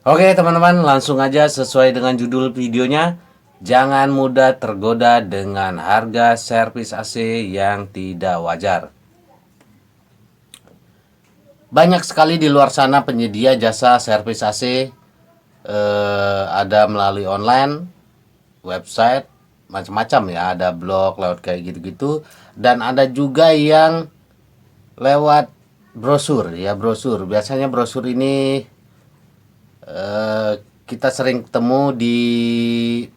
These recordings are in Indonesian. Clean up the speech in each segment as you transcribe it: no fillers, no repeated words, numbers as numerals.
Oke teman-teman, langsung aja sesuai dengan judul videonya. Jangan mudah tergoda dengan harga servis AC yang tidak wajar. Banyak sekali di luar sana penyedia jasa servis AC, ada melalui online, website, macam-macam ya. Ada blog lewat kayak gitu-gitu, dan ada juga yang lewat brosur ya, brosur. Biasanya brosur ini eh, kita sering ketemu di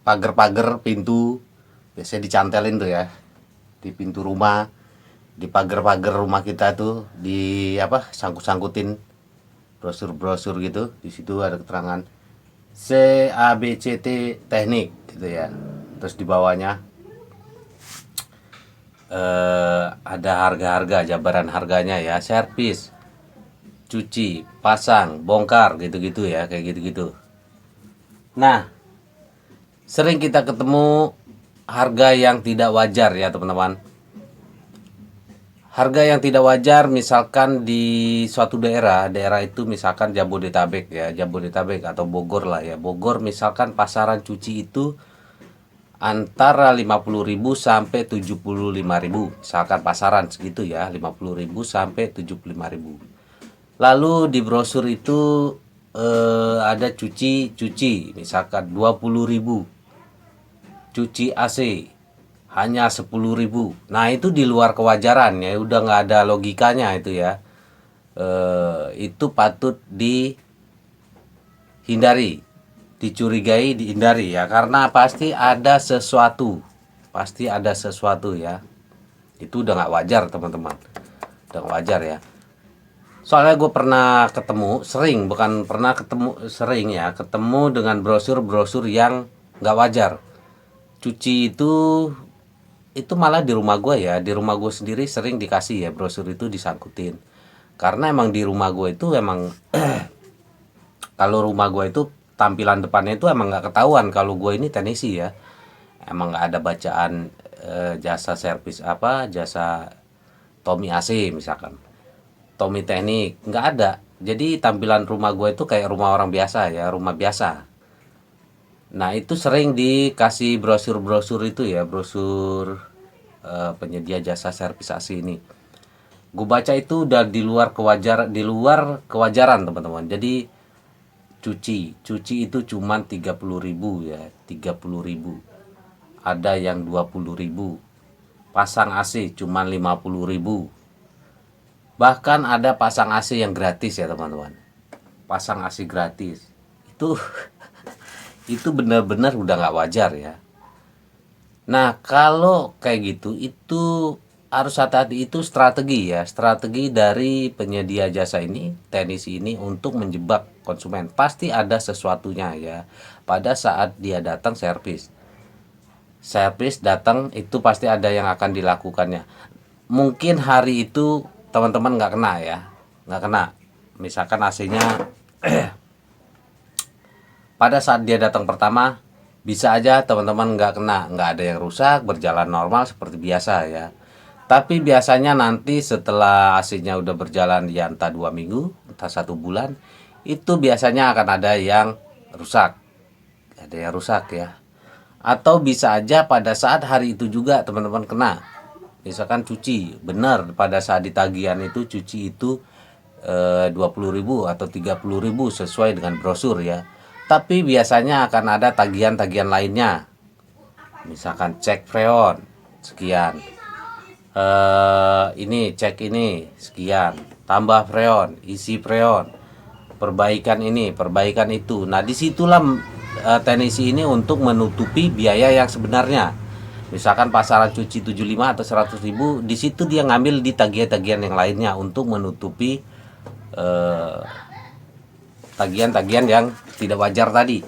pagar-pagar pintu, biasanya dicantelin tuh ya, di pintu rumah, di pagar-pagar rumah kita tuh, di apa, sangkut-sangkutin brosur-brosur gitu. Di situ ada keterangan CABCT teknik gitu ya. Terus di bawahnya ada harga-harga, jabaran harganya ya, servis, cuci, pasang, bongkar gitu-gitu ya, kayak gitu-gitu. Nah, sering kita ketemu harga yang tidak wajar ya teman-teman. Harga yang tidak wajar misalkan di suatu daerah, daerah itu misalkan Jabodetabek ya, Jabodetabek atau Bogor lah ya. Bogor misalkan pasaran cuci itu antara 50.000 sampai 75.000. Misalkan pasaran segitu ya, 50.000 sampai 75.000. Lalu di brosur itu ada cuci misalkan 20.000, cuci AC hanya 10.000. Nah, itu di luar kewajaran ya, udah nggak ada logikanya itu ya. Itu patut dihindari, dicurigai, dihindari ya, karena pasti ada sesuatu ya. Itu udah nggak wajar teman-teman, udah nggak wajar ya. Soalnya gue pernah ketemu, sering, bukan pernah ketemu, sering ya, ketemu dengan brosur-brosur yang nggak wajar. Cuci itu malah di rumah gue ya, di rumah gue sendiri sering dikasih ya brosur itu, disangkutin. Karena emang di rumah gue itu emang kalau rumah gue itu tampilan depannya itu emang nggak ketahuan kalau gue ini teknisi ya. Emang nggak ada bacaan jasa servis apa, jasa Tommy AC misalkan, Tommy teknik, nggak ada. Jadi tampilan rumah gue itu kayak rumah orang biasa ya, rumah biasa. Nah, itu sering dikasih brosur-brosur itu ya, brosur penyedia jasa servis AC ini. Gue baca itu udah di luar kewajaran teman-teman. Jadi cuci itu cuman 30.000 ya, 30.000. Ada yang 20.000. Pasang AC cuman 50.000. Bahkan ada pasang AC yang gratis ya teman-teman. Pasang AC gratis. Itu itu benar-benar udah nggak wajar ya. Nah, kalau kayak gitu itu harus hati-hati, itu strategi ya, strategi dari penyedia jasa ini, teknisi ini untuk menjebak konsumen. Pasti ada sesuatunya ya. Pada saat dia datang servis. Servis datang itu pasti ada yang akan dilakukannya. Mungkin hari itu teman-teman nggak kena ya, nggak kena. Misalkan AC-nya pada saat dia datang pertama, bisa aja teman-teman nggak kena, nggak ada yang rusak, berjalan normal seperti biasa ya. Tapi biasanya nanti setelah AC-nya udah berjalan ya, entah 2 minggu, entah 1 bulan, itu biasanya akan ada yang rusak, ada yang rusak ya. Atau bisa aja pada saat hari itu juga teman-teman kena. Misalkan cuci, benar pada saat ditagihan itu cuci itu 20.000 atau 30.000 sesuai dengan brosur ya. Tapi biasanya akan ada tagihan-tagihan lainnya. Misalkan cek freon sekian. Ini cek ini sekian. Tambah freon, isi freon. Perbaikan ini, perbaikan itu. Nah, disitulah teknisi ini untuk menutupi biaya yang sebenarnya. Misalkan pasaran cuci 75 atau 100.000, di situ dia ngambil di tagihan-tagihan yang lainnya untuk menutupi eh, tagihan-tagihan yang tidak wajar tadi.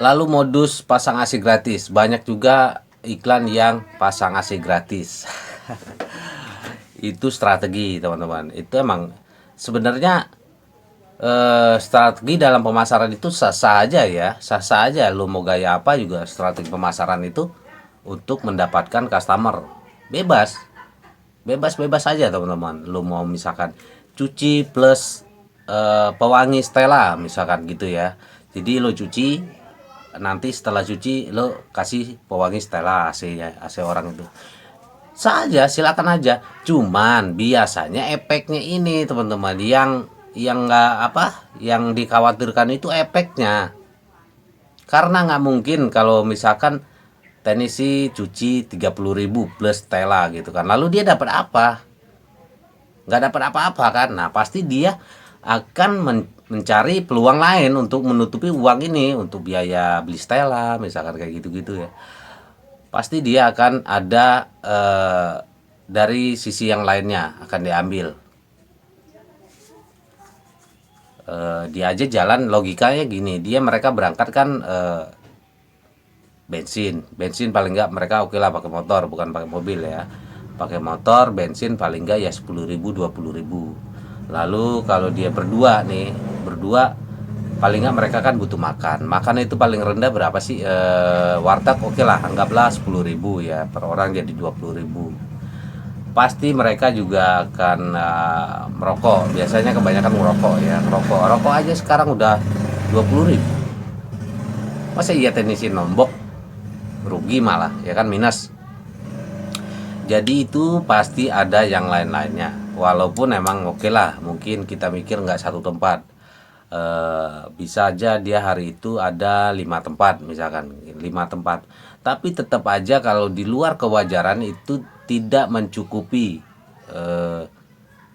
Lalu modus pasang AC gratis, banyak juga iklan yang pasang AC gratis. Itu strategi teman-teman. Itu emang sebenarnya strategi dalam pemasaran itu sah-sah aja ya, sah-sah aja. Lu mau gaya apa juga strategi pemasaran itu untuk mendapatkan customer. Bebas, bebas-bebas aja teman-teman. Lu mau misalkan cuci plus pewangi Stella misalkan gitu ya. Jadi lo cuci, nanti setelah cuci lo kasih pewangi Stella AC ya, AC orang itu saja, silakan aja. Cuman biasanya efeknya ini teman-teman, yang nggak apa, yang dikhawatirkan itu efeknya. Karena nggak mungkin kalau misalkan teknisi cuci 30.000 plus Stella gitu kan, lalu dia dapat apa? Nggak dapat apa-apa kan. Nah pasti dia akan mencari peluang lain untuk menutupi uang ini, untuk biaya beli Stella misalkan kayak gitu-gitu ya. Pasti dia akan ada dari sisi yang lainnya akan diambil. Dia aja jalan logikanya gini, mereka berangkat kan bensin paling nggak mereka oke lah pakai motor, bukan pakai mobil ya. Pakai motor bensin paling nggak ya 10.000 20.000. Lalu kalau dia berdua nih, paling nggak mereka kan butuh makan itu paling rendah berapa sih, warteg oke lah anggaplah 10.000 ya per orang, jadi 20.000. Pasti mereka juga akan merokok, biasanya kebanyakan merokok ya, rokok aja sekarang udah 20.000. Masa iya teknisi nombok rugi malah ya kan, minus. Jadi itu pasti ada yang lain-lainnya, walaupun emang oke lah mungkin kita mikir nggak satu tempat. Bisa aja dia hari itu ada 5 tempat misalkan, 5 tempat, tapi tetap aja kalau di luar kewajaran itu tidak mencukupi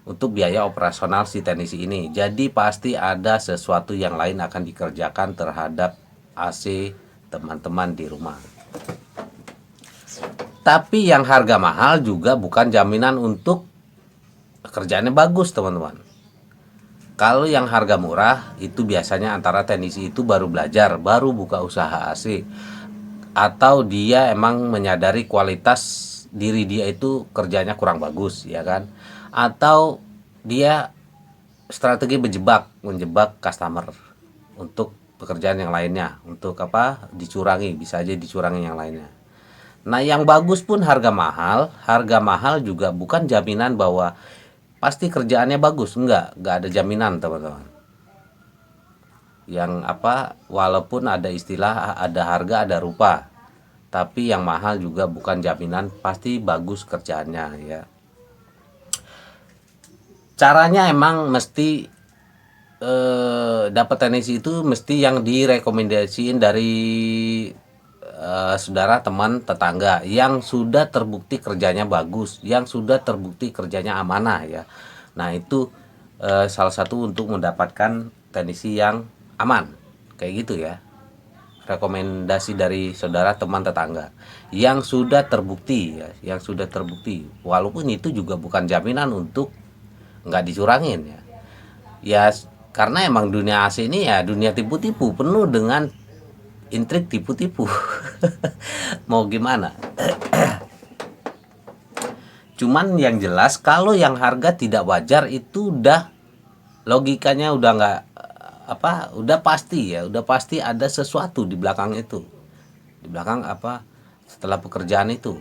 untuk biaya operasional si teknisi ini. Jadi pasti ada sesuatu yang lain akan dikerjakan terhadap AC teman-teman di rumah. Tapi yang harga mahal juga bukan jaminan untuk kerjaannya bagus teman-teman. Kalau yang harga murah itu biasanya antara teknisi itu baru belajar, baru buka usaha AC, atau dia emang menyadari kualitas diri dia itu kerjanya kurang bagus ya kan, atau dia strategi menjebak customer untuk pekerjaan yang lainnya, untuk apa, dicurangi, bisa aja dicurangi yang lainnya. Nah yang bagus pun harga mahal juga bukan jaminan bahwa pasti kerjaannya bagus, nggak ada jaminan teman-teman. Yang apa, walaupun ada istilah ada harga ada rupa, tapi yang mahal juga bukan jaminan pasti bagus kerjaannya ya. Caranya emang mesti dapat teknisi itu mesti yang direkomendasiin dari saudara, teman, tetangga yang sudah terbukti kerjanya bagus, yang sudah terbukti kerjanya amanah ya. Nah itu salah satu untuk mendapatkan teknisi yang aman kayak gitu ya. Rekomendasi dari saudara, teman, tetangga yang sudah terbukti ya, yang sudah terbukti. Walaupun itu juga bukan jaminan untuk nggak dicurangin ya. Ya karena emang dunia AC ini ya dunia tipu-tipu, penuh dengan intrik tipu-tipu. Mau gimana? Cuman yang jelas kalau yang harga tidak wajar itu udah logikanya udah nggak apa, udah pasti ya, udah pasti ada sesuatu di belakang itu, di belakang apa, setelah pekerjaan itu.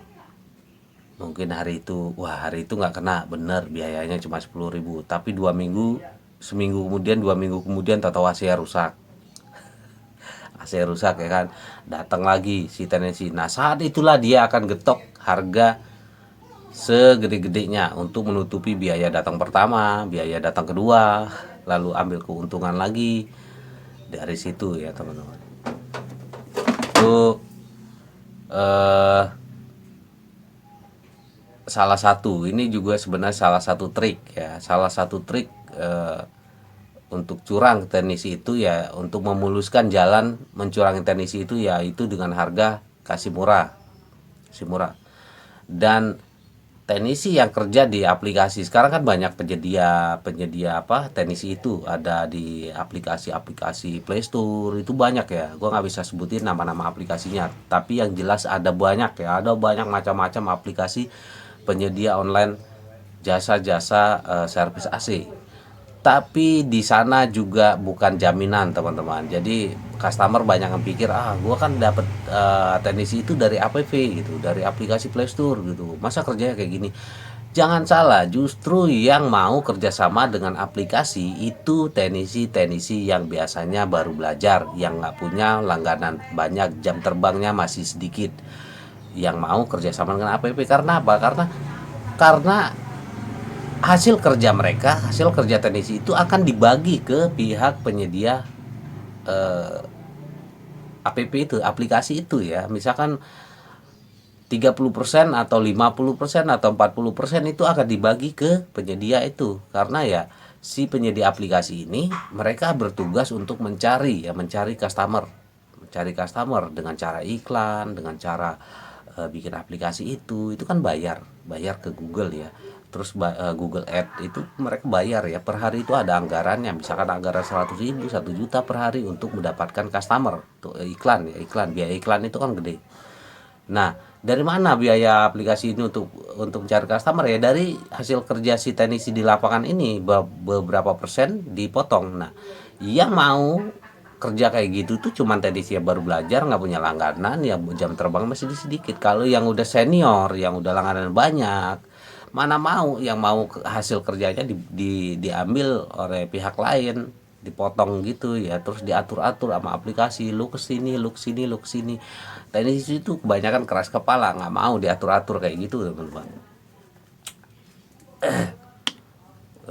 Mungkin hari itu nggak kena bener, biayanya cuma 10.000, tapi 2 minggu, seminggu kemudian, 2 minggu kemudian tahu AC rusak. AC rusak ya kan, datang lagi si teknisi. Nah saat itulah dia akan getok harga segede-gedenya untuk menutupi biaya datang pertama, biaya datang kedua, lalu ambil keuntungan lagi dari situ ya teman-teman. Itu salah satu, ini juga sebenarnya salah satu trik ya, salah satu trik untuk curang teknisi itu ya, untuk memuluskan jalan mencurangi teknisi itu ya, itu dengan harga kasih murah. Dan teknisi yang kerja di aplikasi sekarang kan banyak penyedia apa, teknisi itu ada di aplikasi Play Store itu banyak ya. Gua nggak bisa sebutin nama-nama aplikasinya, tapi yang jelas ada banyak ya, ada banyak macam-macam aplikasi penyedia online jasa-jasa servis AC. Tapi di sana juga bukan jaminan teman-teman. Jadi customer banyak yang pikir gua kan dapat teknisi itu dari APP gitu, dari aplikasi Play Store gitu, masa kerjanya kayak gini. Jangan salah, justru yang mau kerjasama dengan aplikasi itu teknisi-teknisi yang biasanya baru belajar, yang nggak punya langganan banyak, jam terbangnya masih sedikit, yang mau kerjasama dengan app. Karena apa? Karena hasil kerja mereka, hasil kerja teknisi itu akan dibagi ke pihak penyedia app itu, aplikasi itu ya. Misalkan 30% atau 50% atau 40% itu akan dibagi ke penyedia itu, karena ya si penyedia aplikasi ini mereka bertugas untuk mencari customer dengan cara iklan, dengan cara bikin aplikasi itu kan bayar ke Google ya. Terus Google Ad itu mereka bayar ya, per hari itu ada anggarannya, misalkan anggaran 100.000, 1 juta per hari untuk mendapatkan customer tuh, iklan ya, biaya iklan itu kan gede. Nah, dari mana biaya aplikasi ini untuk mencari customer ya? Dari hasil kerja si teknisi di lapangan ini, beberapa persen dipotong. Nah, yang mau kerja kayak gitu tuh cuman teknisi yang baru belajar, nggak punya langganan, ya jam terbang masih sedikit. Kalau yang udah senior, yang udah langganan banyak, mana mau yang mau hasil kerjanya diambil oleh pihak lain, dipotong gitu ya, terus diatur-atur sama aplikasi, lu kesini, lu kesini, lu kesini. Teknis itu kebanyakan keras kepala, nggak mau diatur-atur kayak gitu teman-teman.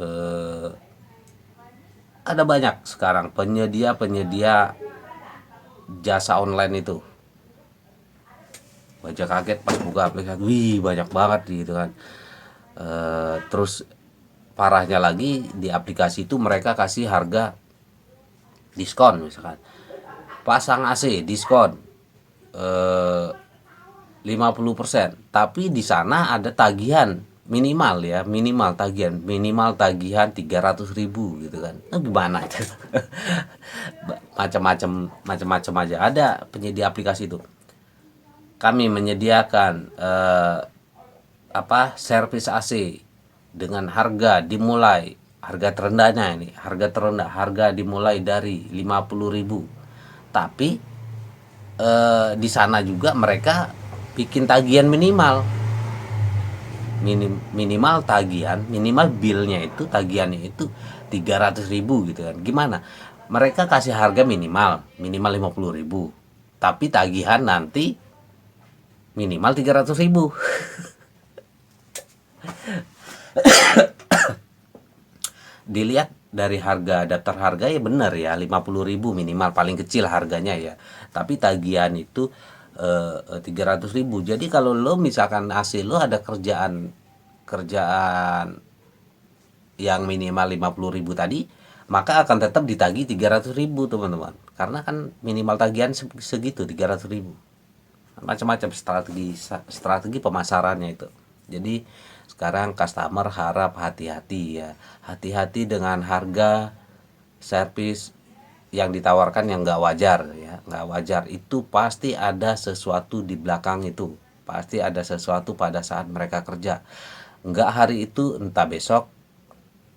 eh, ada banyak sekarang penyedia jasa online itu. Baca kaget pas buka aplikasi, wih banyak banget gitu kan. Terus parahnya lagi, di aplikasi itu mereka kasih harga diskon, misalkan pasang AC diskon eh, 50%, tapi di sana ada tagihan minimal ya, minimal tagihan 300.000 gitu kan. Nah, gimana itu? Macam-macam aja ada penyedia aplikasi itu. Kami menyediakan servis AC dengan harga terendahnya, harga dimulai dari 50.000. Tapi di sana juga mereka bikin tagihan minimal billnya itu, tagihannya itu 300.000 gitu kan. Gimana mereka kasih harga minimal 50.000, tapi tagihan nanti minimal 300.000. Dilihat dari harga, daftar harga ya benar ya, 50.000 minimal paling kecil harganya ya, tapi tagihan itu 300.000. Jadi kalau lo misalkan hasil lo ada kerjaan yang minimal 50.000 tadi, maka akan tetap ditagih 300.000 teman-teman, karena kan minimal tagihan segitu, 300.000. Macam-macam strategi pemasarannya itu. Jadi sekarang customer harap hati-hati ya, hati-hati dengan harga servis yang ditawarkan yang nggak wajar ya, nggak wajar. Itu pasti ada sesuatu di belakang itu, pasti ada sesuatu pada saat mereka kerja. Nggak hari itu, entah besok,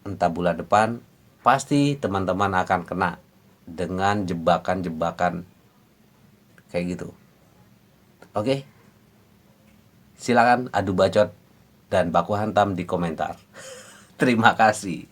entah bulan depan, pasti teman-teman akan kena dengan jebakan-jebakan kayak gitu. Oke, silakan adu bacot dan baku hantam di komentar. Terima kasih.